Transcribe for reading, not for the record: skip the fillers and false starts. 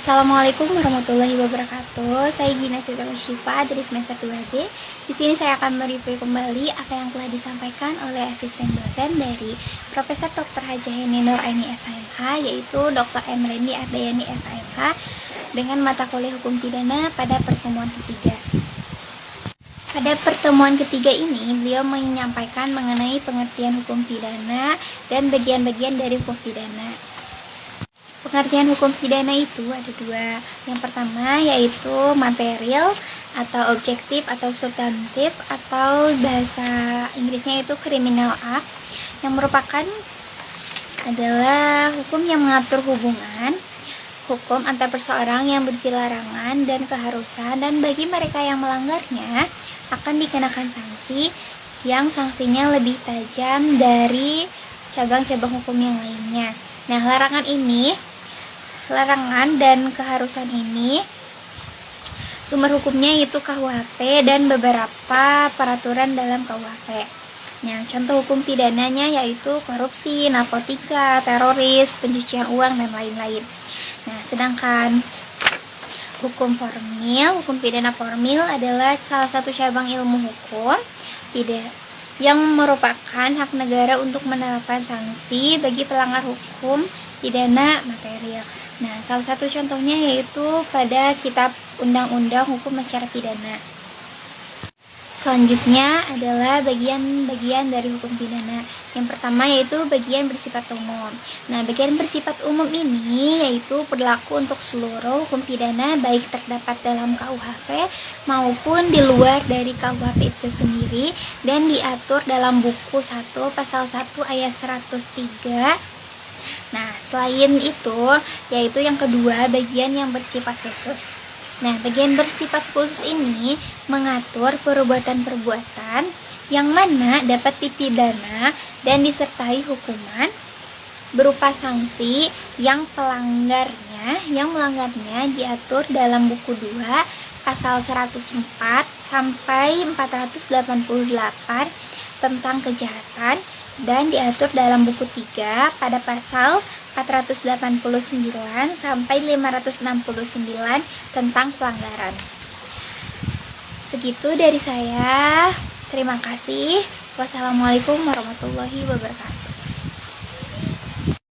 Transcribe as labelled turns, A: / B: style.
A: Assalamualaikum warahmatullahi wabarakatuh. Saya Gina Sita Syifa dari semester 2D. Di sini saya akan mereview kembali apa yang telah disampaikan oleh asisten dosen dari Profesor Dr. Hajah Heni Nur Aini SHMH, yaitu Dr. M. Rendi Ardayani SHMH dengan mata kuliah hukum pidana pada pertemuan ketiga. Pada pertemuan ketiga ini, beliau menyampaikan mengenai pengertian hukum pidana dan bagian-bagian dari hukum pidana. Pengertian hukum pidana itu ada dua. Yang pertama yaitu material atau objektif atau substantif, atau bahasa Inggrisnya itu criminal act, yang merupakan adalah hukum yang mengatur hubungan hukum antar perseorang yang berisi larangan dan keharusan, dan bagi mereka yang melanggarnya akan dikenakan sanksi yang sanksinya lebih tajam dari cabang-cabang hukum yang lainnya. Nah, larangan dan keharusan ini sumber hukumnya yaitu KUHP dan beberapa peraturan dalam KUHP. Nah, contoh hukum pidananya yaitu korupsi, narkotika, teroris, pencucian uang, dan lain-lain. Nah, sedangkan hukum pidana formil adalah salah satu cabang ilmu hukum yang merupakan hak negara untuk menerapkan sanksi bagi pelanggar hukum pidana material. Nah, salah satu contohnya yaitu pada Kitab Undang-Undang Hukum Acara Pidana. Selanjutnya adalah bagian-bagian dari hukum pidana. Yang pertama yaitu bagian bersifat umum. Nah, bagian bersifat umum ini yaitu berlaku untuk seluruh hukum pidana, baik terdapat dalam KUHP maupun di luar dari KUHP itu sendiri, dan diatur dalam buku 1 pasal 1 ayat 103. Nah, selain itu, yaitu yang kedua, bagian yang bersifat khusus. Nah, bagian bersifat khusus ini mengatur perbuatan-perbuatan yang mana dapat dipidana dan disertai hukuman berupa sanksi yang melanggarnya diatur dalam buku 2 pasal 104 sampai 488 tentang kejahatan, dan diatur dalam buku 3 pada pasal 489 sampai 569 tentang pelanggaran. Segitu dari saya. Terima kasih. Wassalamualaikum warahmatullahi wabarakatuh.